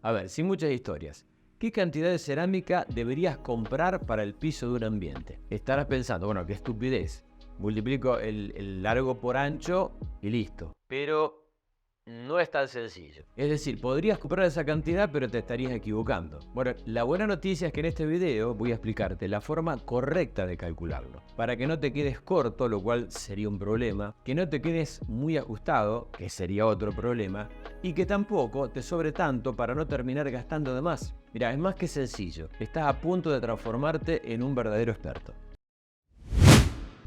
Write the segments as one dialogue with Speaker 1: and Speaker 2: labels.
Speaker 1: A ver, sin muchas historias. ¿Qué cantidad de cerámica deberías comprar para el piso de un ambiente? Estarás pensando, bueno, qué estupidez. Multiplico el largo por ancho y listo. Pero no es tan sencillo. Es decir, podrías comprar esa cantidad, pero te estarías equivocando. Bueno, la buena noticia es que en este video voy a explicarte la forma correcta de calcularlo. Para que no te quedes corto, lo cual sería un problema, que no te quedes muy ajustado, que sería otro problema, y que tampoco te sobre tanto para no terminar gastando de más. Mira, es más que sencillo. Estás a punto de transformarte en un verdadero experto.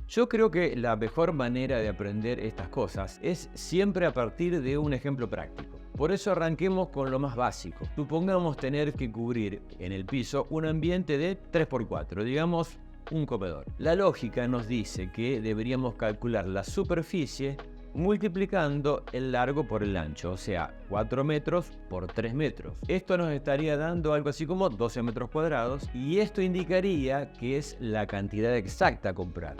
Speaker 1: Yo creo que la mejor manera de aprender estas cosas es siempre a partir de un ejemplo práctico. Por eso arranquemos con lo más básico. Supongamos tener que cubrir en el piso un ambiente de 3×4, digamos un comedor. La lógica nos dice que deberíamos calcular la superficie multiplicando el largo por el ancho, o sea, 4 metros por 3 metros. Esto nos estaría dando algo así como 12 metros cuadrados y esto indicaría que es la cantidad exacta a comprar.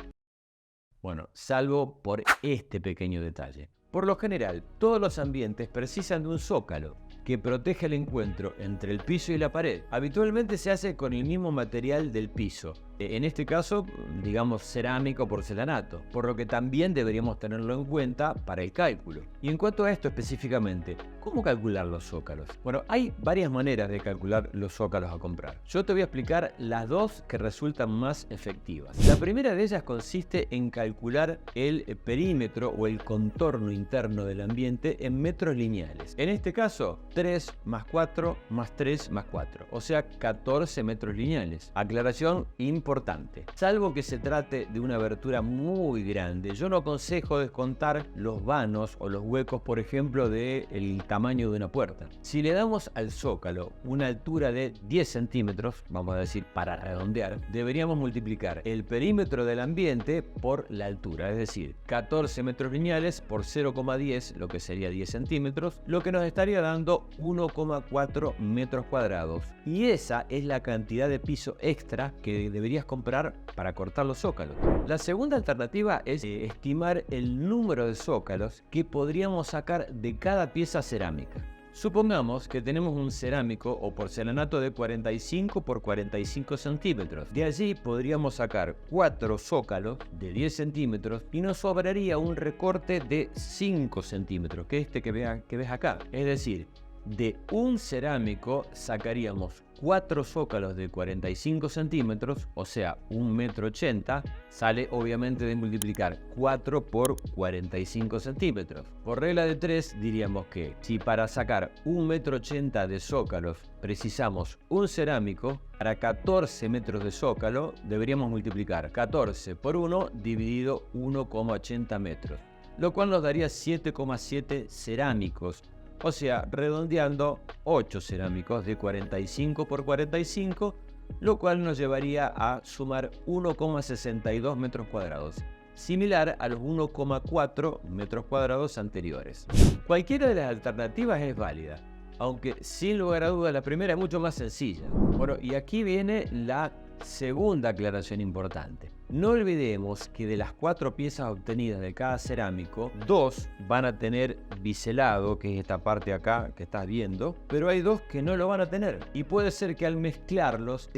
Speaker 1: Bueno, salvo por este pequeño detalle. Por lo general, todos los ambientes precisan de un zócalo que protege el encuentro entre el piso y la pared. Habitualmente se hace con el mismo material del piso, en este caso, digamos cerámica o porcelanato, por lo que también deberíamos tenerlo en cuenta para el cálculo. Y en cuanto a esto específicamente, ¿cómo calcular los zócalos? Bueno, hay varias maneras de calcular los zócalos a comprar. Yo te voy a explicar las dos que resultan más efectivas. La primera de ellas consiste en calcular el perímetro o el contorno interno del ambiente en metros lineales. En este caso, 3 más 4 más 3 más 4, o sea 14 metros lineales. Aclaración importante. Salvo que se trate de una abertura muy grande, yo no aconsejo descontar los vanos o los huecos, por ejemplo, del tamaño de una puerta. Si le damos al zócalo una altura de 10 centímetros, vamos a decir para redondear, deberíamos multiplicar el perímetro del ambiente por la altura, es decir, 14 metros lineales por 0,10, lo que sería 10 centímetros, lo que nos estaría dando 1,4 metros cuadrados. Y esa es la cantidad de piso extra que deberías comprar para cortar los zócalos. La segunda alternativa es estimar el número de zócalos que podríamos sacar de cada pieza cerámica. Supongamos que tenemos un cerámico o porcelanato de 45 por 45 centímetros. De allí podríamos sacar 4 zócalos de 10 centímetros y nos sobraría un recorte de 5 centímetros, que es este que ves acá. Es decir, de un cerámico sacaríamos 4 zócalos de 45 centímetros, o sea, 1,80 m, sale obviamente de multiplicar 4 por 45 centímetros. Por regla de 3 diríamos que si para sacar 1,80 m de zócalos precisamos un cerámico, para 14 metros de zócalo deberíamos multiplicar 14 por 1 dividido 1,80 metros, lo cual nos daría 7,7 cerámicos. O sea, redondeando 8 cerámicos de 45 por 45, lo cual nos llevaría a sumar 1,62 metros cuadrados, similar a los 1,4 metros cuadrados anteriores. Cualquiera de las alternativas es válida, aunque sin lugar a dudas la primera es mucho más sencilla. Bueno, y aquí viene la segunda aclaración importante. No olvidemos que de las 4 piezas obtenidas de cada cerámico, 2 van a tener biselado, que es esta parte acá que estás viendo, pero hay 2 que no lo van a tener. Y puede ser que al mezclarlos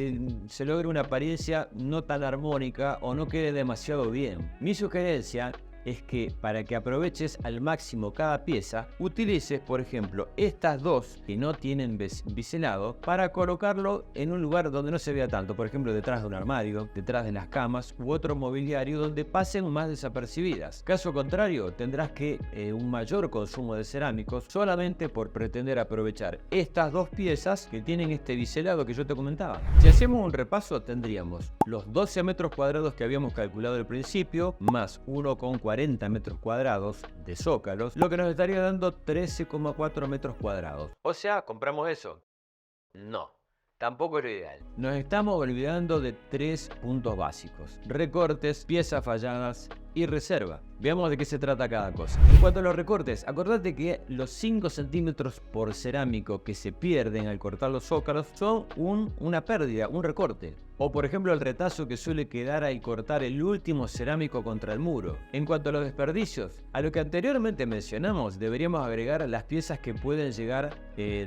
Speaker 1: se logre una apariencia no tan armónica o no quede demasiado bien. Mi sugerencia es que para que aproveches al máximo cada pieza, utilices por ejemplo estas 2 que no tienen biselado para colocarlo en un lugar donde no se vea tanto, por ejemplo detrás de un armario, detrás de las camas u otro mobiliario donde pasen más desapercibidas. Caso contrario, tendrás que un mayor consumo de cerámicos solamente por pretender aprovechar estas 2 piezas que tienen este biselado que yo te comentaba. Si hacemos un repaso, tendríamos los 12 metros cuadrados que habíamos calculado al principio, más 1,40 metros cuadrados de zócalos, lo que nos estaría dando 13,4 metros cuadrados. O sea, ¿compramos eso? No, tampoco es lo ideal. Nos estamos olvidando de 3 puntos básicos: recortes, piezas falladas y reserva. Veamos de qué se trata cada cosa. En cuanto a los recortes, acordate que los 5 centímetros por cerámico que se pierden al cortar los zócalos son una pérdida, un recorte. O por ejemplo el retazo que suele quedar al cortar el último cerámico contra el muro. En cuanto a los desperdicios, a lo que anteriormente mencionamos, deberíamos agregar las piezas que pueden llegar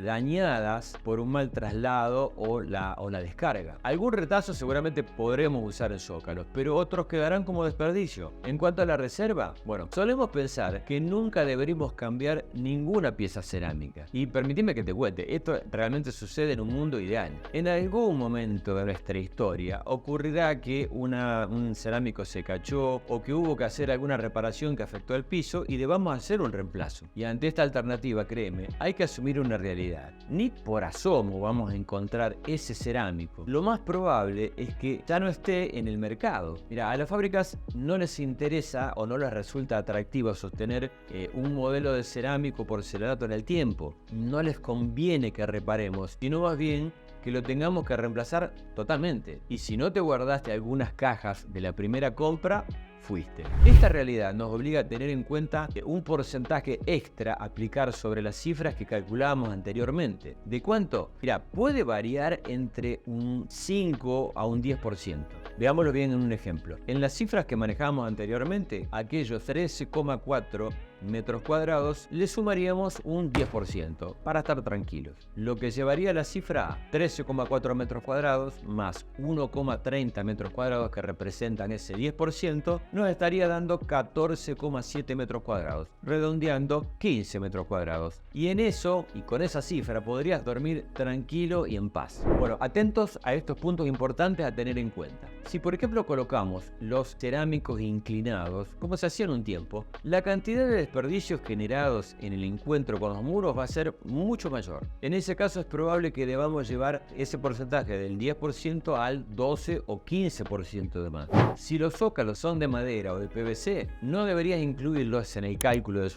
Speaker 1: dañadas por un mal traslado o la descarga. Algún retazo seguramente podremos usar en zócalos, pero otros quedarán como desperdicio. En cuanto a la reserva, bueno, solemos pensar que nunca deberíamos cambiar ninguna pieza cerámica. Y permitime que te cuente, esto realmente sucede en un mundo ideal. En algún momento de nuestra historia ocurrirá que un cerámico se cachó o que hubo que hacer alguna reparación que afectó al piso y debamos hacer un reemplazo. Y ante esta alternativa, créeme, hay que asumir una realidad. Ni por asomo vamos a encontrar ese cerámico. Lo más probable es que ya no esté en el mercado. Mira, a las fábricas no les interesa o no les resulta atractivo sostener un modelo de cerámico porcelanato en el tiempo. No les conviene que reparemos, sino más bien que lo tengamos que reemplazar totalmente. Y si no te guardaste algunas cajas de la primera compra, fuiste. Esta realidad nos obliga a tener en cuenta un porcentaje extra a aplicar sobre las cifras que calculábamos anteriormente. ¿De cuánto? Mira, puede variar entre un 5 a un 10%. Veámoslo bien en un ejemplo. En las cifras que manejamos anteriormente, aquellos 13,4 metros cuadrados, le sumaríamos un 10% para estar tranquilos, lo que llevaría la cifra a 13,4 metros cuadrados más 1,30 metros cuadrados que representan ese 10%, nos estaría dando 14,7 metros cuadrados, redondeando 15 metros cuadrados. Y en eso, y con esa cifra, podrías dormir tranquilo y en paz. Bueno, atentos a estos puntos importantes a tener en cuenta. Si por ejemplo colocamos los cerámicos inclinados, como se hacía en un tiempo, la cantidad de desperdicios generados en el encuentro con los muros va a ser mucho mayor. En ese caso es probable que debamos llevar ese porcentaje del 10% al 12 o 15% de más. Si los zócalos son de madera o de PVC, no deberías incluirlos en el cálculo de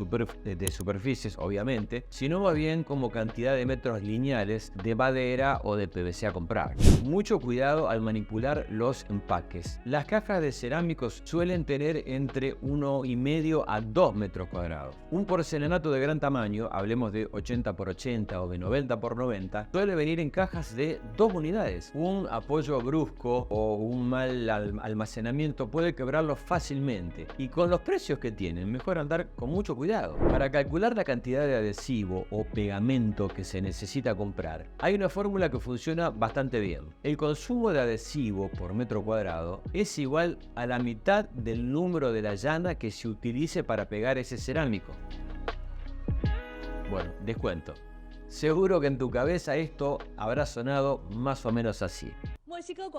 Speaker 1: superficies, obviamente, sino más bien como cantidad de metros lineales de madera o de PVC a comprar. Mucho cuidado al manipular los empaques. Las cajas de cerámicos suelen tener entre 1,5 a 2 metros cuadrados. Un porcelanato de gran tamaño, hablemos de 80 por 80 o de 90 por 90, suele venir en cajas de 2 unidades. Un apoyo brusco o un mal almacenamiento puede quebrarlo fácilmente, y con los precios que tienen, mejor andar con mucho cuidado. Para calcular la cantidad de adhesivo o pegamento que se necesita comprar, hay una fórmula que funciona bastante bien. El consumo de adhesivo por metro cuadrado es igual a la mitad del número de la llana que se utilice para pegar ese cerámico. Bueno, descuento. Seguro que en tu cabeza esto habrá sonado más o menos así.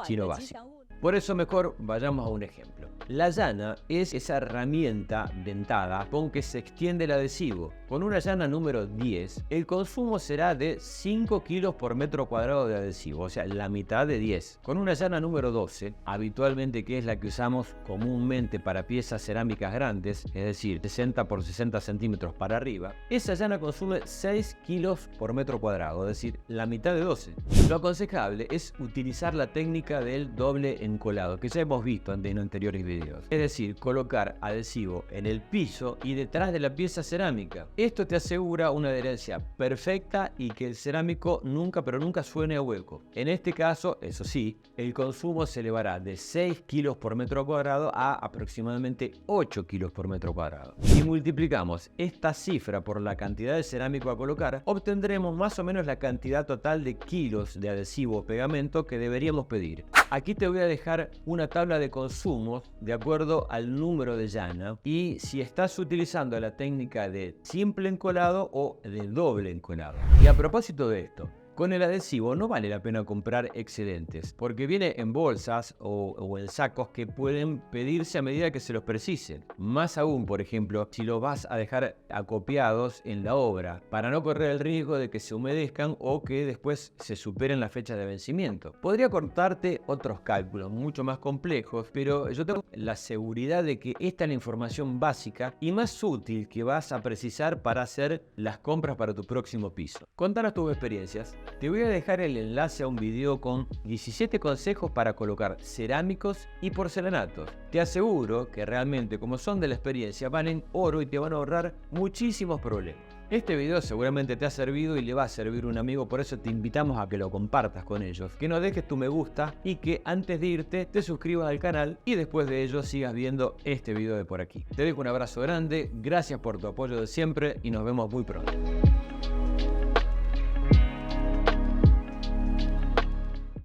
Speaker 1: Chino básico. Por eso mejor vayamos a un ejemplo. La llana es esa herramienta dentada con que se extiende el adhesivo. Con una llana número 10, el consumo será de 5 kilos por metro cuadrado de adhesivo, o sea, la mitad de 10. Con una llana número 12, habitualmente que es la que usamos comúnmente para piezas cerámicas grandes, es decir, 60 por 60 centímetros para arriba, esa llana consume 6 kilos por metro cuadrado, es decir, la mitad de 12. Lo aconsejable es utilizar la técnica del doble encolado, que ya hemos visto en anteriores videos. Es decir, colocar adhesivo en el piso y detrás de la pieza cerámica. Esto te asegura una adherencia perfecta y que el cerámico nunca suene a hueco. En este caso, eso sí, el consumo se elevará de 6 kilos por metro cuadrado a aproximadamente 8 kilos por metro cuadrado. Si multiplicamos esta cifra por la cantidad de cerámico a colocar, obtendremos más o menos la cantidad total de kilos de adhesivo o pegamento que deberíamos pedir. Aquí te voy a dejar una tabla de consumos de acuerdo al número de llana y si estás utilizando la técnica de simple encolado o de doble encolado. Y a propósito de esto, con el adhesivo no vale la pena comprar excedentes, porque viene en bolsas o en sacos que pueden pedirse a medida que se los precisen. Más aún, por ejemplo, si los vas a dejar acopiados en la obra, para no correr el riesgo de que se humedezcan o que después se superen las fechas de vencimiento. Podría contarte otros cálculos mucho más complejos, pero yo tengo la seguridad de que esta es la información básica y más útil que vas a precisar para hacer las compras para tu próximo piso. Contanos tus experiencias. Te voy a dejar el enlace a un video con 17 consejos para colocar cerámicos y porcelanatos. Te aseguro que realmente, como son de la experiencia, valen oro y te van a ahorrar muchísimos problemas. Este video seguramente te ha servido y le va a servir a un amigo, por eso te invitamos a que lo compartas con ellos, que nos dejes tu me gusta y que antes de irte te suscribas al canal y después de ello sigas viendo este video de por aquí. Te dejo un abrazo grande, gracias por tu apoyo de siempre y nos vemos muy pronto.